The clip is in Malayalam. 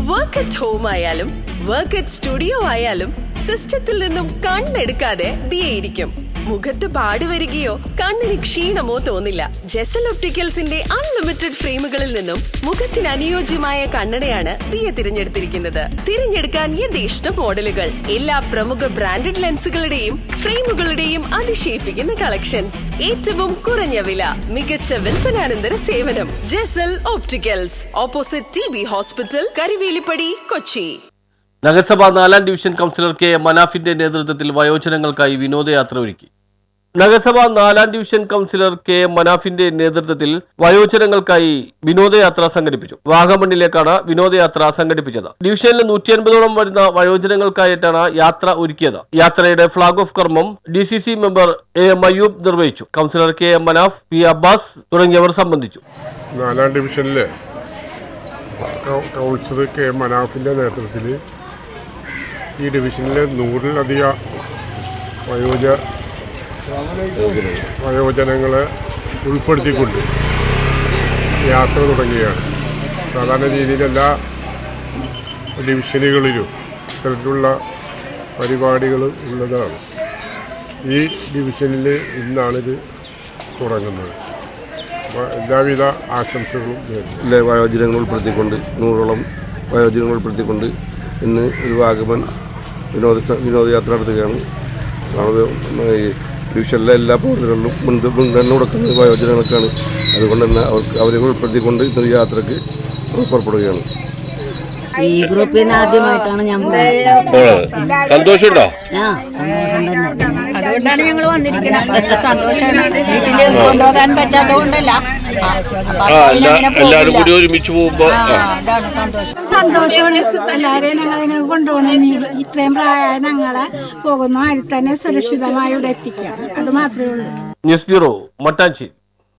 വർക്ക് അറ്റ് ഹോം ആയാലും വർക്ക് അറ്റ് സ്റ്റുഡിയോ ആയാലും സിസ്റ്റത്തിൽ നിന്നും കണ്ണെടുക്കാതെ ദിയയിരിക്കും. മുഖത്ത് പാടി വരികയോ കണ്ണിന് ക്ഷീണമോ തോന്നില്ല. ജെസൽ ഒപ്റ്റിക്കൽസിന്റെ അൺലിമിറ്റഡ് ഫ്രെയിമുകളിൽ നിന്നും മുഖത്തിന് അനുയോജ്യമായ കണ്ണടയാണ് ദിയ തിരഞ്ഞെടുത്തിരിക്കുന്നത്. തിരഞ്ഞെടുക്കാൻ യഥേഷ്ടം മോഡലുകൾ, എല്ലാ പ്രമുഖ ബ്രാൻഡഡ് ലെൻസുകളുടെയും ഫ്രെയിമുകളുടെയും അതിശയിപ്പിക്കുന്ന കളക്ഷൻസ്, ഏറ്റവും കുറഞ്ഞ വില, മികച്ച വിൽപ്പനാനന്തര സേവനം. Jesal opticals, opposite TB hospital, Karivelippady, Kochi. നഗരസഭ 4ാം ഡിവിഷൻ കൗൺസിലർ കെ മനാഫിന്റെ നേതൃത്വത്തിൽ വയോജനങ്ങൾക്കായി വിനോദയാത്ര ഒരുക്കി. നഗരസഭ 4ാം ഡിവിഷൻ കൗൺസിലർ കെ മനാഫിന്റെ നേതൃത്വത്തിൽ വയോജനങ്ങൾക്കായി വിനോദയാത്ര സംഘടിപ്പിച്ചു. വാഗമണ്ണിലേക്കാണ് വിനോദയാത്ര സംഘടിപ്പിച്ചത്. ഡിവിഷനിൽ 150ഓളം വരുന്ന വയോജനങ്ങൾക്കായിട്ടാണ് യാത്ര ഒരുക്കിയത്. യാത്രയുടെ ഫ്ളാഗ് ഓഫ് കർമ്മം DCC മെമ്പർ AM അയ്യൂബ് നിർവഹിച്ചു. Councillor K Manaf, P Abbas തുടങ്ങിയവർ സംബന്ധിച്ചു. 4ാം ഡിവിഷനിലെ കൗൺസിലർ കെ മനാഫിന്റെ നേതൃത്വത്തിൽ ഈ ഡിവിഷനിലെ 100-ലധികം വയോജനങ്ങളെ ഉൾപ്പെടുത്തിക്കൊണ്ട് യാത്ര തുടങ്ങുകയാണ്. സാധാരണ രീതിയിൽ എല്ലാ ഡിവിഷനുകളിലും ഇത്തരത്തിലുള്ള പരിപാടികൾ ഉള്ളതാണ്. ഈ ഡിവിഷനിൽ ഇന്നാണിത് തുടങ്ങുന്നത്. എല്ലാവിധ ആശംസകളും എല്ലാ വയോജനങ്ങൾ ഉൾപ്പെടുത്തിക്കൊണ്ട് 100ഓളം വയോജനങ്ങൾ ഉൾപ്പെടുത്തിക്കൊണ്ട് ഇന്ന് ഒരു വാഗമൺ വിനോദയാത്ര നടത്തുകയാണ്. ഈ ഡിവിഷനിലെ എല്ലാ പ്രവർത്തനങ്ങളിലും മുൻഗണന കൊടുക്കുന്നത് വയോജനങ്ങൾക്കാണ്. അതുകൊണ്ട് തന്നെ അവരെ ഉൾപ്പെടുത്തിക്കൊണ്ട് ഇന്നൊരു യാത്രയ്ക്ക് പുറപ്പെടുകയാണ്. ഈ ഗ്രൂപ്പിൽ നിന്ന് ആദ്യമായിട്ടാണ് ഞാൻ സന്തോഷമുണ്ടോ? സന്തോഷം തന്നെ. അതുകൊണ്ടാണ് ഞങ്ങൾ വന്നിരിക്കുന്നത്. സന്തോഷമാണ്. വീട്ടിൽ കൊണ്ടുപോകാൻ പറ്റാത്ത കൊണ്ടല്ല, എല്ലാവരും കൂടി ഒരുമിച്ച് പോകുമ്പോ സന്തോഷമാണ്. എല്ലാവരെയും ഞങ്ങളിങ്ങനെ കൊണ്ടുപോകണം. ഇത്രയും പ്രായമായ ഞങ്ങളെ പോകുന്ന ആരും തന്നെ സുരക്ഷിതമായി ഇവിടെ എത്തിക്കാം. അത് മാത്രമേ ഉള്ളൂ. News bureau, Mattancherry.